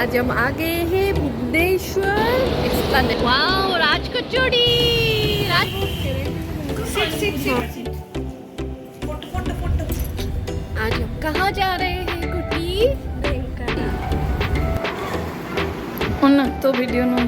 आज हम आ गए हैं भुवनेश्वर एक्सप्लेनेड। वाओ, राज कचौड़ी। आज हम कहाँ जा रहे हैं कुटी? तो वीडियो नो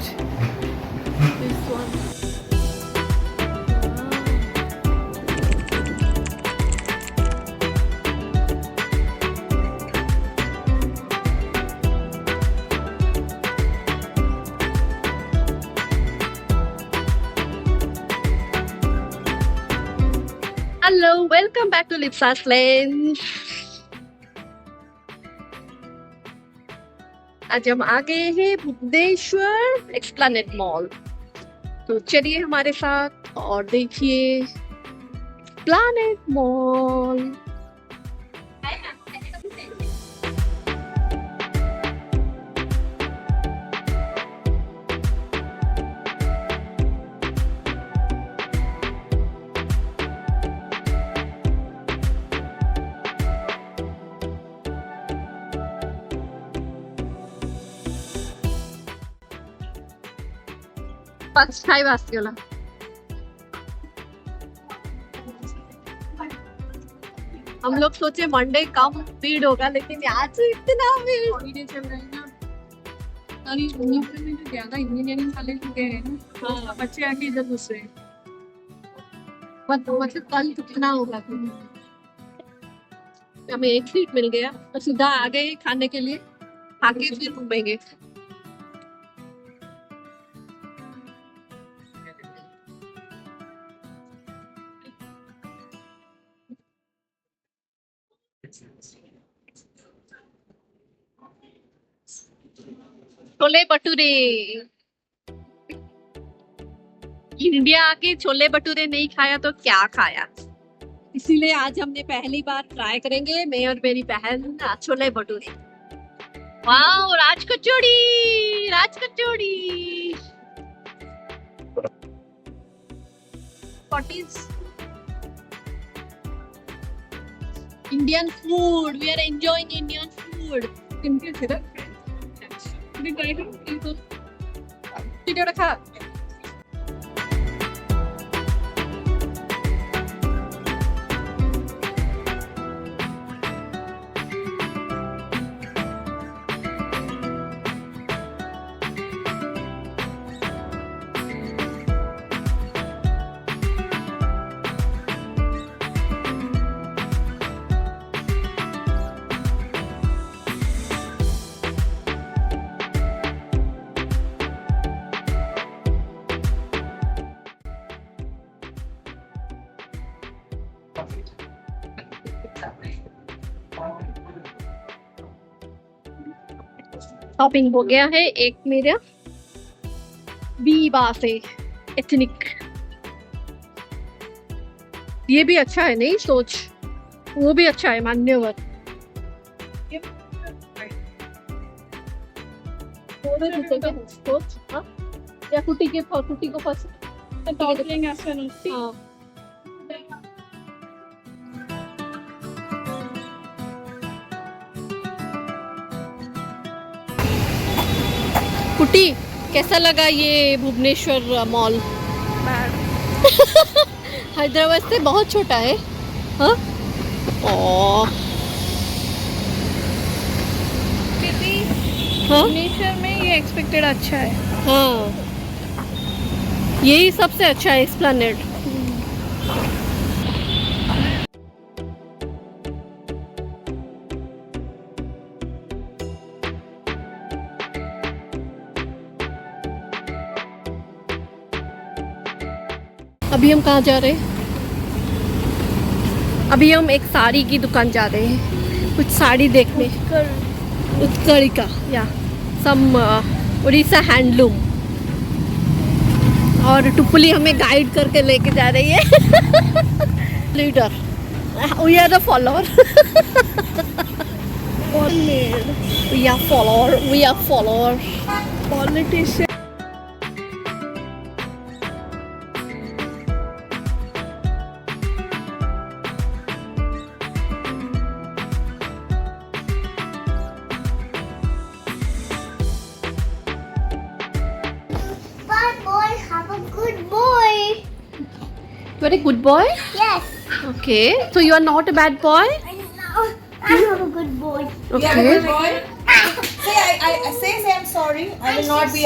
hello, welcome back to Lipsa's lane. आज हम आ गए हैं भुवनेश्वर एक्सप्लेनेड मॉल। तो चलिए हमारे साथ और देखिए एक्सप्लेनेड मॉल। फर्स्ट टाइम आसला हम लोग सोचे मंडे कम भीड़ होगा, लेकिन आज इतना भीड़। चल रही ना अरे में तो ज्यादा इंजीनियरिंग वाले चुके हैं ना। हाँ, बच्चे आके इधर घुस रहे हैं। मतलब कल कितना होगा? हमें एक सीट मिल गया तो सीधा आ गए खाने के लिए, आके फिर घूमेंगे। छोले भटूरे। इंडिया आके छोले भटूरे नहीं खाया तो क्या खाया, इसीलिए आज हमने पहली बार ट्राई करेंगे, मैं और मेरी बहन, chole bhature. Wow, raj kachori, raj kachori. Indian food, we are enjoying Indian food. इनके सिर्फ ट्राई करो वीडियो रखा। शॉपिंग हो गया है। एक मेरा बीबा से एथनिक, ये भी अच्छा है, नहीं सोच वो भी अच्छा है, मान्यवर। या कुटी को फर्स्ट हाँ। कुटी, कैसा लगा ये भुवनेश्वर मॉल? हैदराबाद से बहुत छोटा है। हाँ, भुवनेश्वर में ये एक्सपेक्टेड अच्छा है। हाँ, यही सबसे अच्छा है एक्सप्लेनेड। अभी हम कहाँ जा रहे हैं? अभी हम एक साड़ी की दुकान जा रहे हैं, कुछ साड़ी देखने। उत्कल का या सम उड़ीसा हैंडलूम। और टुपली हमें गाइड करके लेके जा रही है। Leader, we are the follower. We are follower politician. You are a good boy? Yes. Okay. So you are not a bad boy? I'm a good boy. You are a good boy. Say I'm sorry. I will not be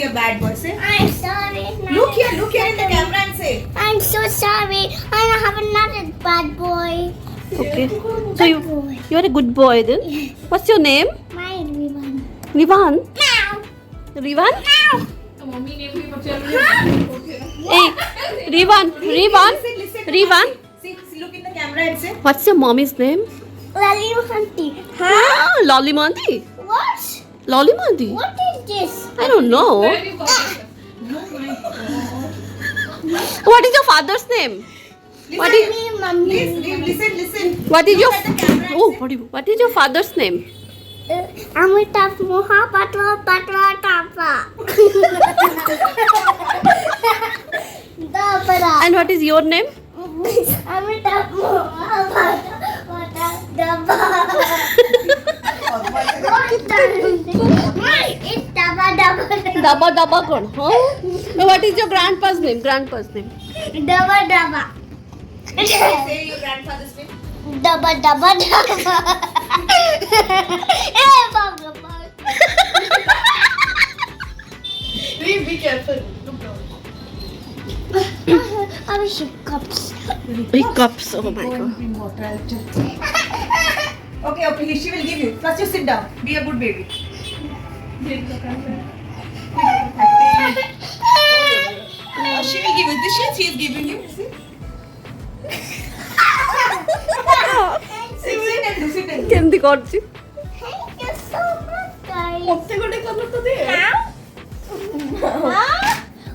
a bad boy. Say. I'm sorry. Look here in the camera and say. I'm so sorry. I have another bad boy. Okay. So you are a good boy then? What's your name? My everyone. Rivan? Meow. Rivan? तो mummy ने भी बच्चे Hey, Rivan? Listen. Rivan? See, look in the camera and say. What's your mommy's name? Lali Hunty. Ah, Lollimanti. What? Lollimanti? What is this? I don't know. very important. What is your father's name? What is Mommy. Listen. what is your Look at the camera and oh say. what is your father's name? Amitabh Mohapatra Patra Tapa. Dabara. And what is your name? Amitabh Mohapatra Patra Tapa. It's Daba Daba. Daba Daba kon. Huh? So what is your grandpa's name? Grandpa's name. Daba Daba. Say your grandfather's name. Daba Daba Daba. Hey, Baba. Be careful. Look down. I wish it cups. Big cups. Oh my god. Okay. She will give you. First you sit down. Be a good baby. She will give you. This she is giving you. See? Sit and do. কেমতি করছি? Thank you so much, guys. Now?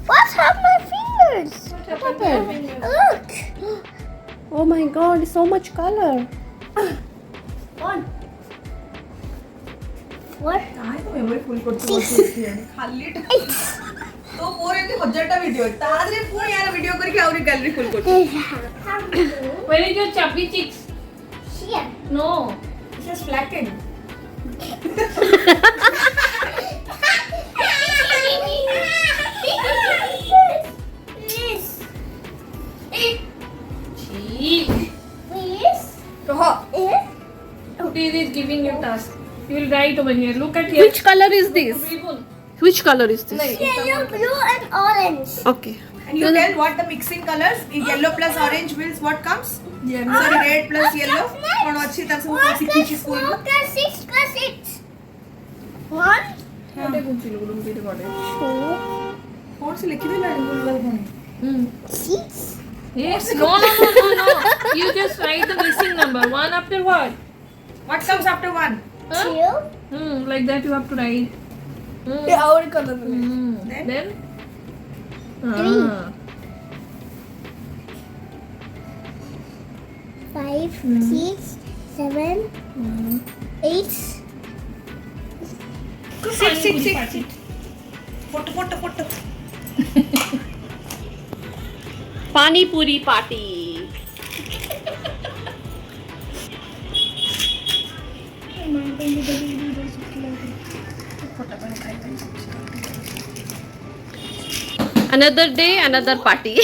What's up my fingers? Look. Oh my god, so much color. What? ଖାଲି ତ ମୋର ଏମିତି 1000ଟା video ତା ଦେହରେ ପୁଣି ୟାର video କରିକି ଆହୁରି ଗ୍ୟାଲେରୀ ଫୁଲ କରୁଛି Where is your chubby cheeks? Here. No. This is flattened. This. Cheek. This. कहो This is giving you task. You will write over here. Look at here. Which color is this? Ribbon. Which color is this? Yellow, blue, and orange. Okay. and you tell what the mixing colors is yellow plus orange means what comes sorry red plus yellow कौन अच्छी तरह से वो सीखी थी school में 6 plus 6. 1, कौन सी लिखी थी लाइन बोल रहा हूँ 6. Yes. No. You just write the missing number. One after what? what comes after one 2. Like that you have to write. और color Then? 3. 5, 6, 7, 8. six put Pani puri party. Another day, another party.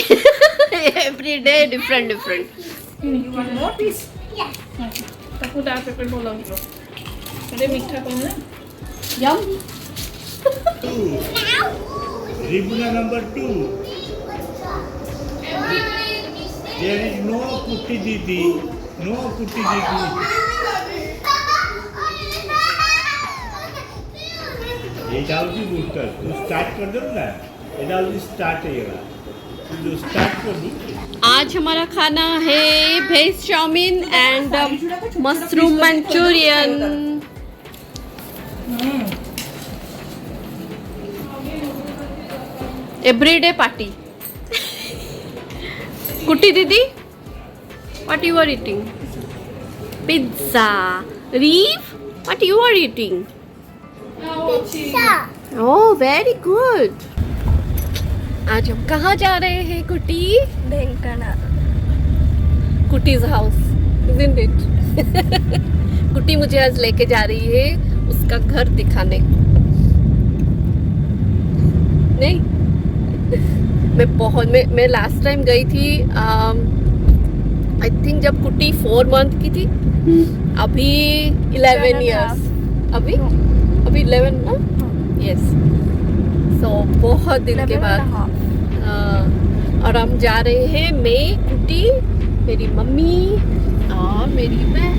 Every day, different. you want more piece Yes. Tapu da paper bola hilo. Are meetha kam na? Yum. Ribuna number 2. There is no Putti Didi. No Putti Didi. ये डालती booster तो start कर दो ना ये डालती start है ये वाला जो स्टार्ट कर दूँ आज हमारा खाना है veg chowmein and mushroom manchurian. Everyday party. Kutti Didi, what you are eating? Pizza. Reef, what you are eating? Pizza. Oh, very good. आज हम कहाँ जा रहे हैं Kuti? Bengkana. Kuti's house, isn't it? कुटी मुझे आज लेके जा रही है उसका घर दिखाने. नहीं? मैं लास्ट टाइम गई थी आई थिंक जब कुटी 4 मंथ की थी। अभी 11 इयर्स। अभी 11 ना? यस। सो बहुत दिन के बाद और हम जा रहे हैं मैं, कुटी, मेरी मम्मी और मेरी बहन।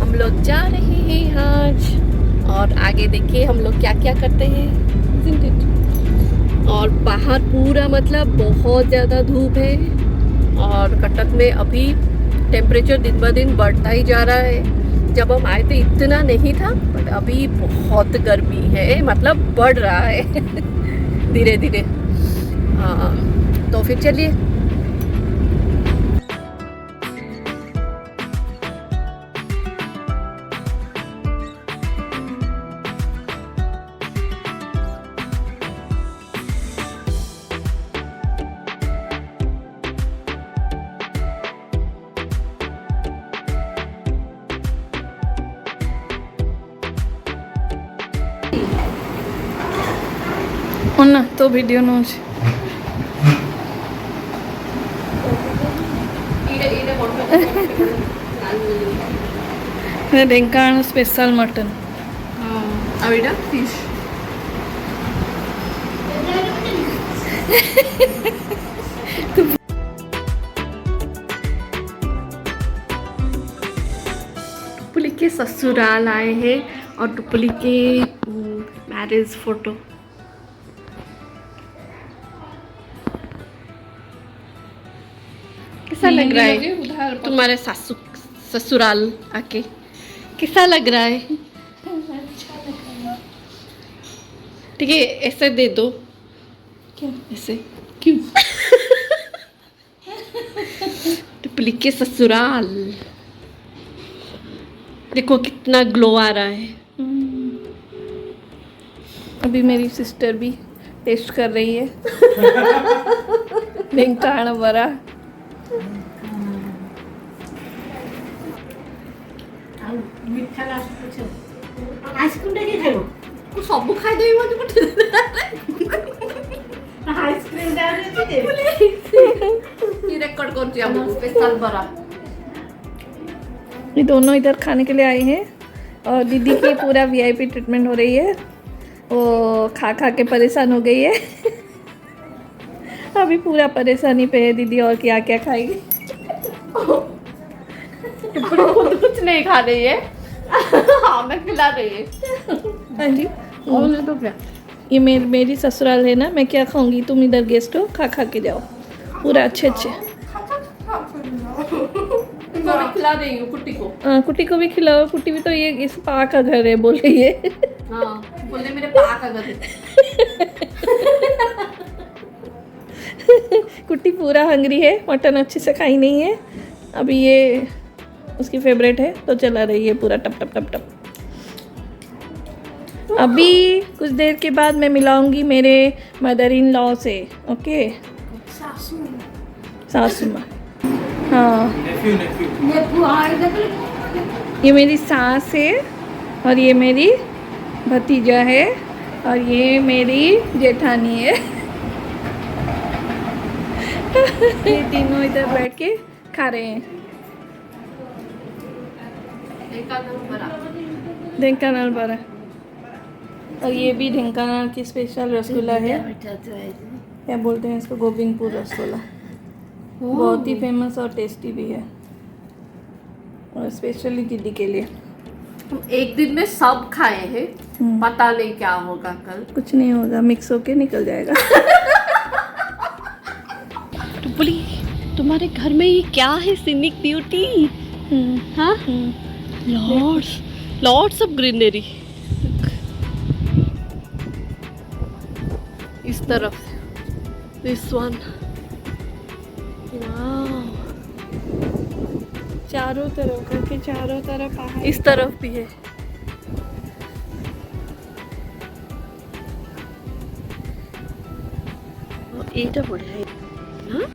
हम लोग जा रहे हैं आज और आगे देखिए हम लोग क्या क्या करते हैं। और बाहर पूरा मतलब बहुत ज़्यादा धूप है और कटक में अभी टेम्परेचर दिन ब दिन बढ़ता ही जा रहा है। जब हम आए थे इतना नहीं था, बट अभी बहुत गर्मी है, मतलब बढ़ रहा है धीरे धीरे। हाँ, तो फिर चलिए। ना तो वीडियो नौच ढेंकाना स्पेशल मटन अविडा फिश टुपली के ससुराल आए हैं और टुपली के मैरिज फोटो। कैसा लग रहा है तुम्हारे ससुराल आके? कैसा लग रहा है? ठीक है, ऐसे दे दो। क्या? ऐसे क्यों? टुपली के ससुराल देखो कितना ग्लो आ रहा है। अभी मेरी सिस्टर भी टेस्ट कर रही है ढेंकाना बड़ा। आइसक्रीम टा खाइबो सब खाई देवी मत पठे आइसक्रीम टा दे ये रिकॉर्ड कर दिया हम स्पेशल बड़ा। ये दोनों इधर खाने के लिए आए हैं और दीदी की पूरा वीआईपी ट्रीटमेंट हो रही है। वो खा खा के परेशान हो गई है अभी पूरा परेशानी पे है दीदी, और क्या क्या खाएगी। खुद कुछ नहीं खा रही है हाँ मैं खिला रही है। हाँ जी, और तो क्या ये मेरी ससुराल है ना, मैं क्या खाऊंगी, तुम इधर गेस्ट हो, खा खा के जाओ पूरा अच्छे अच्छे। मैं खिला रही हूँ कुट्टी को। कुट्टी को भी खिलाओ, कुट्टी भी तो ये इस पा का घर है बोल रही है। हाँ बोले मेरे पा का घर है। कुट्टी पूरा हंगरी है, मटन अच्छे से खाई नहीं है, अभी ये उसकी फेवरेट है तो चला रही है पूरा टप टप टप टप। अभी कुछ देर के बाद मैं मिलाऊंगी मेरे मदर इन लॉ से। ओके, सासू माँ। हाँ, ये मेरी सास है और ये मेरी भतीजा है और ये मेरी जेठानी है। ये तीनों इधर बैठ के खा रहे हैं। ढेंकानाल बड़ा, और ये भी ढेंकानाल की स्पेशल रसगुल्ला है। क्या बोलते हैं इसको? गोविंदपुर रसगुल्ला। बहुत ही फेमस और टेस्टी भी है, और स्पेशली दीदी के लिए। हम एक दिन में सब खाए हैं, पता नहीं क्या होगा कल। कुछ नहीं होगा, मिक्स होके निकल जाएगा। टुपली, तुम्हारे घर में ये क्या है? Scenic beauty. हाँ, लॉर्ड्स ऑफ ग्रीनरी। इस तरफ, दिस वन, चारों तरफ करके, चारों तरफ पहाड़। इस तरफ भी है। এটা बढ़िया है। हाँ?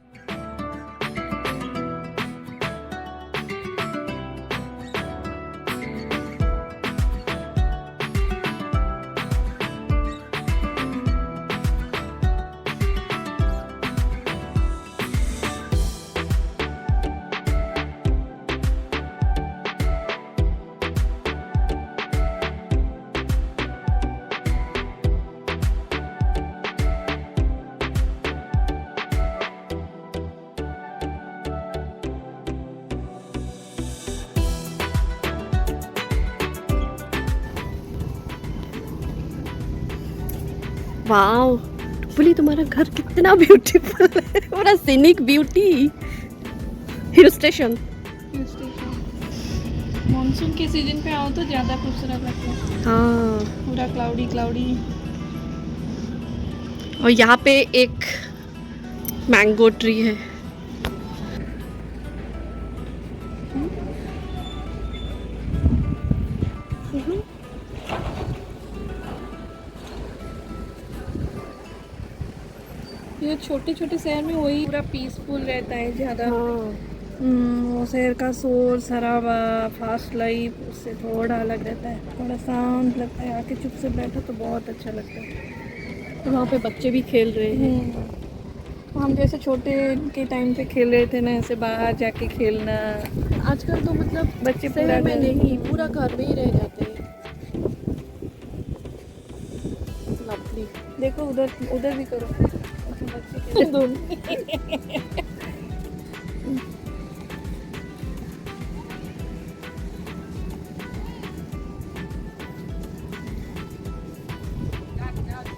वाओ टुप्पली, तुम्हारा घर कितना ब्यूटीफुल है, पूरा scenic beauty. Hill station. Monsoon के सीजन पे आओ तो ज़्यादा खूबसूरत लगता है, हाँ, पूरा क्लाउडी क्लाउडी। और यहाँ पे एक मैंगो ट्री है। ये छोटे छोटे शहर में वही पूरा पीसफुल रहता है ज़्यादा। वो शहर का शोर शराबा फास्ट लाइफ उससे थोड़ा अलग रहता है, थोड़ा शांत लगता है। आके चुप से बैठो तो बहुत अच्छा लगता है। वहाँ पे बच्चे भी खेल रहे हैं। हम जैसे छोटे के टाइम पे खेल रहे थे ना, ऐसे बाहर जाके खेलना। आजकल तो मतलब बच्चे पूरा शहर में घर- नहीं, पूरा घर में ही रह जाते हैं। लवली। देखो उधर उधर भी करो, बच्चे खेल दोनों।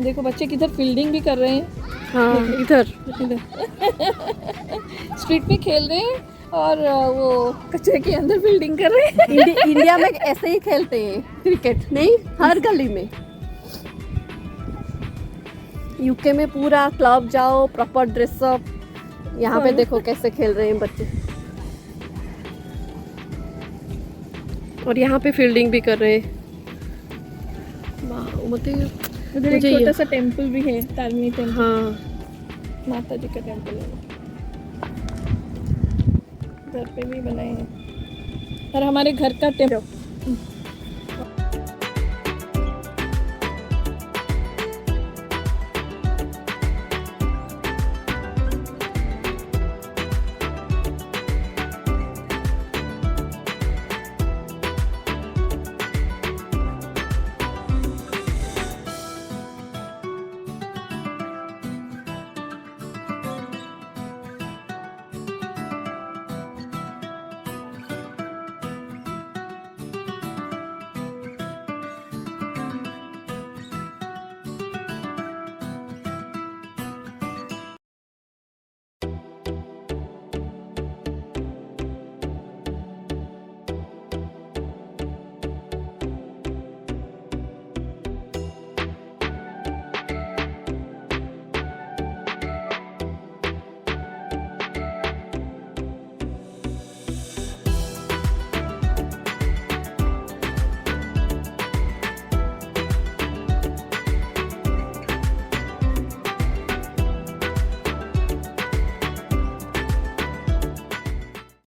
देखो बच्चे किधर फील्डिंग भी कर रहे हैं। हाँ इधर स्ट्रीट पे खेल रहे हैं और वो कचरे के अंदर फील्डिंग कर रहे हैं। इंडिया में ऐसे ही खेलते हैं क्रिकेट, नहीं हर गली में। यूके में पूरा क्लब जाओ, प्रॉपर ड्रेसअप। यहाँ पे देखो कैसे खेल रहे हैं बच्चे, और यहाँ पे फील्डिंग भी कर रहे हैं। वाह, मतलब उधर एक मुझे छोटा ये- सा टेम्पल भी है, तालमी टेम्पल, हाँ माता जी का टेम्पल है। घर पे भी बनाए हैं। और हमारे घर का टेम्पल